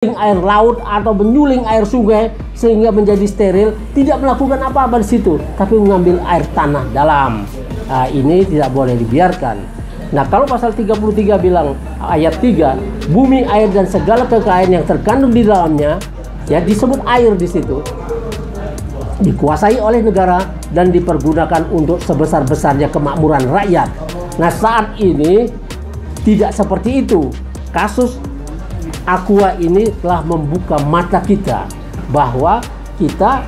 air laut atau menyuling air sungai sehingga menjadi steril, tidak melakukan apa-apa di situ, tapi mengambil air tanah dalam. Nah, ini tidak boleh dibiarkan. Nah, kalau pasal 33 bilang ayat 3, bumi, air dan segala kekayaan yang terkandung di dalamnya, ya disebut air di situ, dikuasai oleh negara dan dipergunakan untuk sebesar-besarnya kemakmuran rakyat. Nah, saat ini tidak seperti itu. Kasus Aqua ini telah membuka mata kita bahwa kita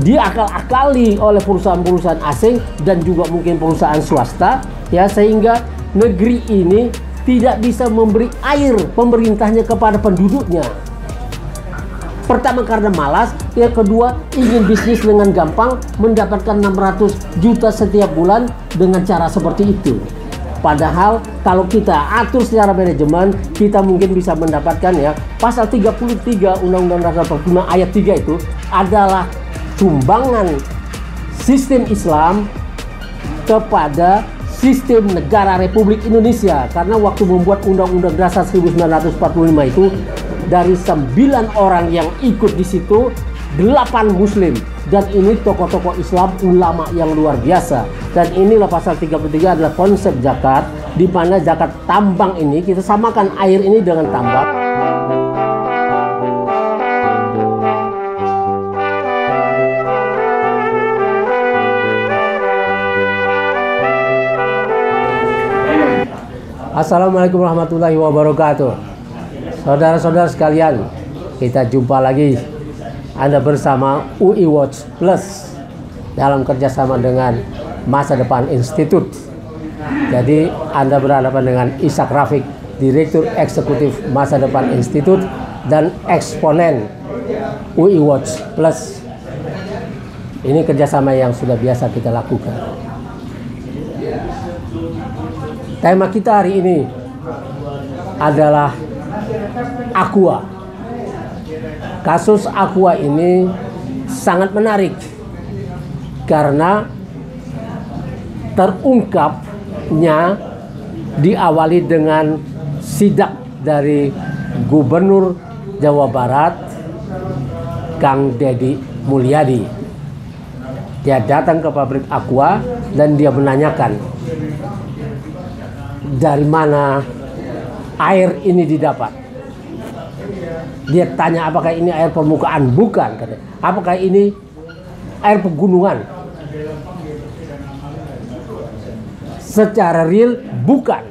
diakal-akali oleh perusahaan-perusahaan asing dan juga mungkin perusahaan swasta, ya, sehingga negeri ini tidak bisa memberi air pemerintahnya kepada penduduknya. Pertama karena malas, yang kedua ingin bisnis dengan gampang, mendapatkan 600 juta setiap bulan dengan cara seperti itu. Padahal kalau kita atur secara manajemen, kita mungkin bisa mendapatkan, ya, pasal 33 Undang-Undang Dasar 45 ayat 3 itu adalah sumbangan sistem Islam kepada sistem negara Republik Indonesia. Karena waktu membuat Undang-Undang Dasar 1945 itu, dari 9 orang yang ikut di situ, 8 Muslim. Dan ini tokoh-tokoh Islam, ulama yang luar biasa. Dan inilah pasal 33 adalah konsep zakat, di mana zakat tambang ini kita samakan air ini dengan tambang. Assalamualaikum warahmatullahi wabarakatuh. Saudara-saudara sekalian, kita jumpa lagi. Anda bersama UI Watch Plus dalam kerjasama dengan Masa Depan Institute. Jadi Anda berhadapan dengan Ishak Rafiq, Direktur Eksekutif Masa Depan Institute dan eksponen UI Watch Plus. Ini kerjasama yang sudah biasa kita lakukan. Tema kita hari ini adalah Aqua. Kasus Aqua ini sangat menarik karena terungkapnya diawali dengan sidak dari Gubernur Jawa Barat, Kang Deddy Mulyadi. Dia datang ke pabrik Aqua dan dia menanyakan dari mana air ini didapat. Dia tanya apakah ini air permukaan? Bukan, katanya. Apakah ini air pegunungan? Secara real bukan,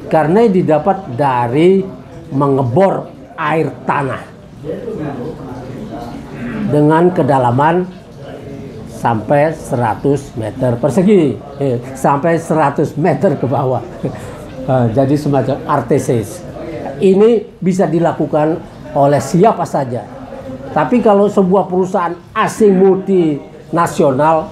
karena didapat dari mengebor air tanah dengan kedalaman sampai 100 meter persegi, sampai 100 meter ke bawah. Jadi semacam artesis. Ini bisa dilakukan oleh siapa saja. Tapi kalau sebuah perusahaan asing multinasional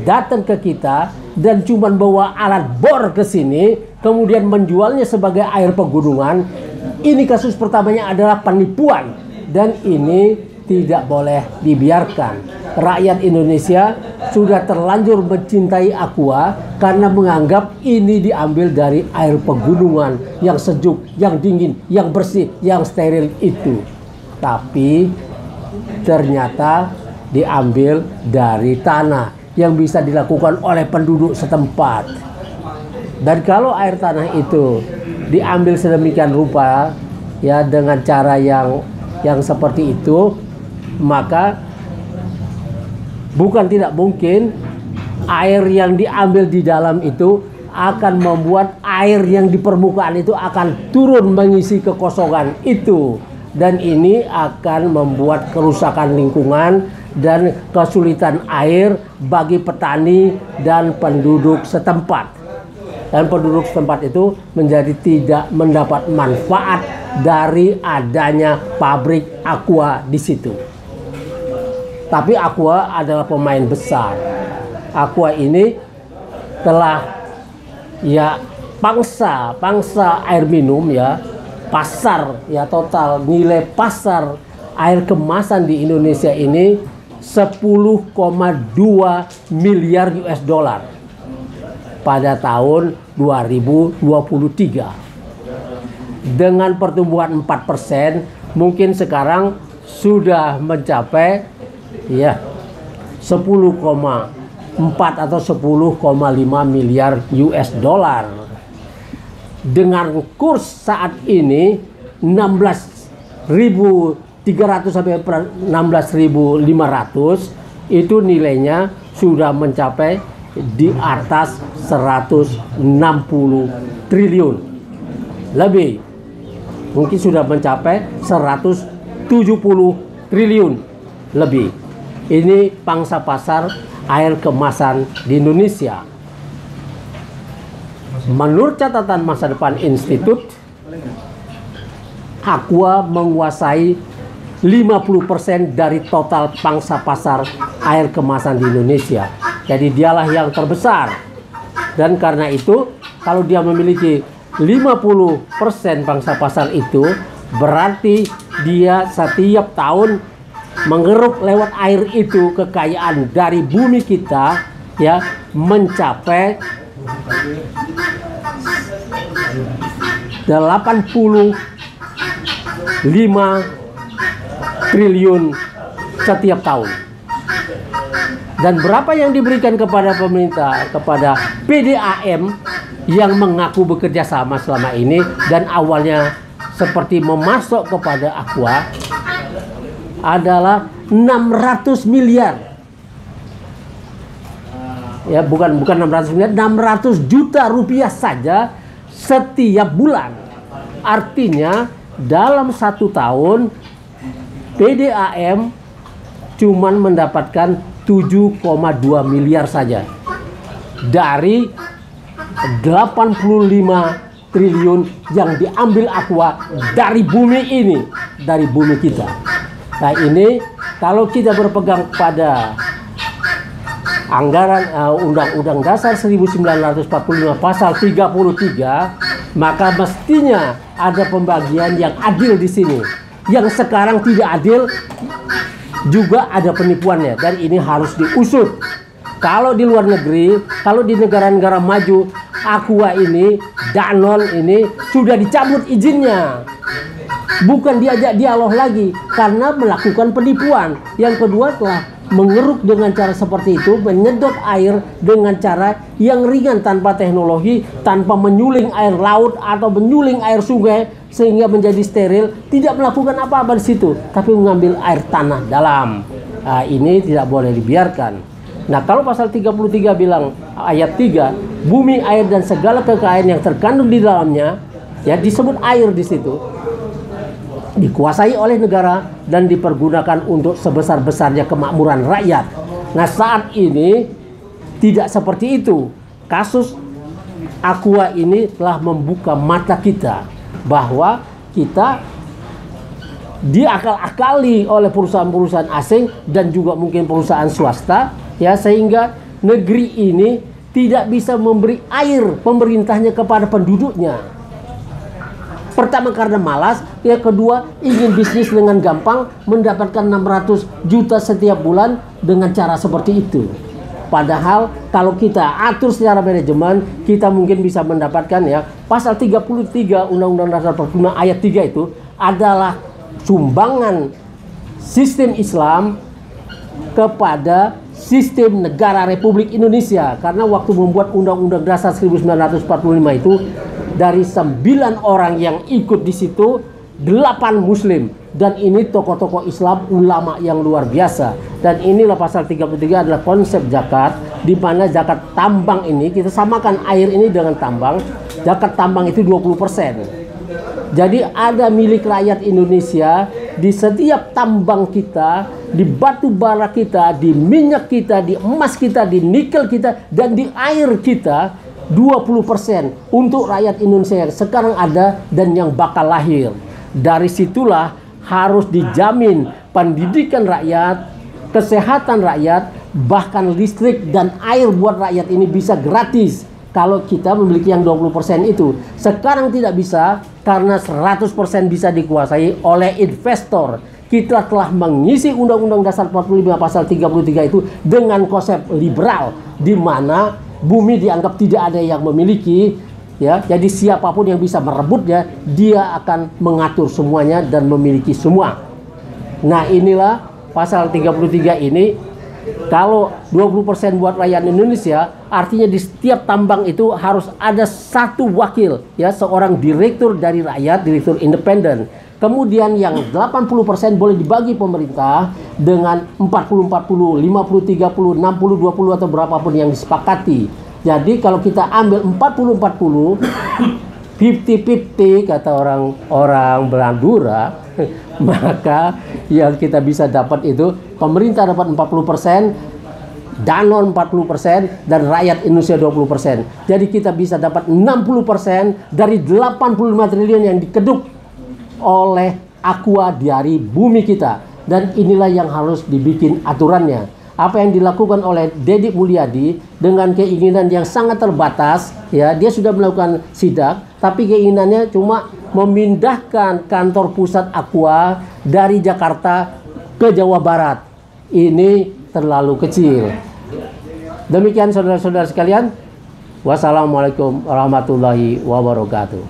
datang ke kita dan cuma bawa alat bor ke sini, kemudian menjualnya sebagai air pegunungan, ini kasus pertamanya adalah penipuan dan ini tidak boleh dibiarkan. Rakyat Indonesia sudah terlanjur mencintai Aqua karena menganggap ini diambil dari air pegunungan yang sejuk, yang dingin, yang bersih, yang steril itu. Tapi ternyata diambil dari tanah yang bisa dilakukan oleh penduduk setempat. Dan kalau air tanah itu diambil sedemikian rupa, ya, dengan cara yang seperti itu, maka bukan tidak mungkin air yang diambil di dalam itu akan membuat air yang di permukaan itu akan turun mengisi kekosongan itu. Dan ini akan membuat kerusakan lingkungan dan kesulitan air bagi petani dan penduduk setempat. Dan penduduk setempat itu menjadi tidak mendapat manfaat dari adanya pabrik Aqua di situ. Tapi Aqua adalah pemain besar. Aqua ini telah, ya, pangsa air minum, ya, pasar, ya, total nilai pasar air kemasan di Indonesia ini 10,2 miliar US dollar pada tahun 2023. dengan pertumbuhan 4%, mungkin sekarang sudah mencapai ya 10,4 atau 10,5 miliar US dollar. Dengan kurs saat ini 16.300 sampai 16.500, itu nilainya sudah mencapai di atas 160 triliun lebih, mungkin sudah mencapai 170 triliun lebih. Ini pangsa pasar air kemasan di Indonesia. Menurut catatan masa depan Institut, Aqua menguasai 50% dari total pangsa pasar air kemasan di Indonesia. Jadi dialah yang terbesar. Dan karena itu, kalau dia memiliki 50% pangsa pasar itu, berarti dia setiap tahun mengeruk lewat air itu kekayaan dari bumi kita ya mencapai 85 triliun setiap tahun. Dan berapa yang diberikan kepada pemerintah, kepada PDAM yang mengaku bekerja sama selama ini dan awalnya seperti memasok kepada Aqua adalah 600 miliar. Ya, bukan 600 miliar, 600 juta rupiah saja setiap bulan. Artinya dalam 1 tahun PDAM cuman mendapatkan 7,2 miliar saja dari 85 triliun yang diambil Aqua dari bumi ini, dari bumi kita. Nah ini kalau kita berpegang pada anggaran Undang-Undang Dasar 1945 pasal 33, maka mestinya ada pembagian yang adil di sini. Yang sekarang tidak adil juga ada penipuannya, dan ini harus diusut. Kalau di luar negeri, kalau di negara-negara maju, Aqua ini, Danone ini sudah dicabut izinnya, bukan diajak dialog lagi karena melakukan penipuan. Yang kedua telah mengeruk dengan cara seperti itu, menyedot air dengan cara yang ringan tanpa teknologi, tanpa menyuling air laut atau menyuling air sungai sehingga menjadi steril, tidak melakukan apa-apa di situ, tapi mengambil air tanah dalam. Nah, ini tidak boleh dibiarkan. Nah, kalau pasal 33 bilang ayat 3, bumi, air dan segala kekayaan yang terkandung di dalamnya, ya disebut air di situ, dikuasai oleh negara dan dipergunakan untuk sebesar-besarnya kemakmuran rakyat. Nah, saat ini tidak seperti itu. Kasus Aqua ini telah membuka mata kita bahwa kita diakal-akali oleh perusahaan-perusahaan asing dan juga mungkin perusahaan swasta, ya, sehingga negeri ini tidak bisa memberi air pemerintahnya kepada penduduknya. Pertama karena malas, yang kedua ingin bisnis dengan gampang, mendapatkan 600 juta setiap bulan dengan cara seperti itu. Padahal kalau kita atur secara manajemen, kita mungkin bisa mendapatkan, ya, pasal 33 Undang-Undang Dasar 45 ayat 3 itu adalah sumbangan sistem Islam kepada sistem negara Republik Indonesia. Karena waktu membuat Undang-Undang Dasar 1945 itu, dari 9 orang yang ikut di situ, 8 Muslim. Dan ini tokoh-tokoh Islam, ulama yang luar biasa. Dan inilah pasal 33 adalah konsep zakat, di mana zakat tambang ini, kita samakan air ini dengan tambang. Zakat tambang itu 20%. Jadi ada milik rakyat Indonesia di setiap tambang kita, di batu bara kita, di minyak kita, di emas kita, di nikel kita, dan di air kita. 20% untuk rakyat Indonesia yang sekarang ada dan yang bakal lahir. Dari situlah harus dijamin pendidikan rakyat, kesehatan rakyat, bahkan listrik dan air buat rakyat ini bisa gratis kalau kita memiliki yang 20% itu. Sekarang tidak bisa karena 100% bisa dikuasai oleh investor. Kita telah mengisi Undang-Undang Dasar 45 pasal 33 itu dengan konsep liberal, di mana bumi dianggap tidak ada yang memiliki, ya. Jadi siapapun yang bisa merebutnya, dia akan mengatur semuanya dan memiliki semua. Nah, inilah pasal 33 ini. Kalau 20% buat rakyat Indonesia, artinya di setiap tambang itu harus ada satu wakil, ya, seorang direktur dari rakyat, direktur independen. Kemudian yang 80% boleh dibagi pemerintah dengan 40-40, 50-30, 60-20 atau berapapun yang disepakati. Jadi kalau kita ambil 40-40, 50-50 kata orang Belanda, maka yang kita bisa dapat itu pemerintah dapat 40%, Danone 40%, dan rakyat Indonesia 20%. Jadi kita bisa dapat 60% dari 85 triliun yang dikeduk oleh Aqua dari bumi kita. Dan inilah yang harus dibikin aturannya. Apa yang dilakukan oleh Deddy Mulyadi dengan keinginan yang sangat terbatas, ya, dia sudah melakukan sidak, tapi keinginannya cuma memindahkan kantor pusat Aqua dari Jakarta ke Jawa Barat. Ini terlalu kecil. Demikian saudara-saudara sekalian. Wassalamualaikum warahmatullahi wabarakatuh.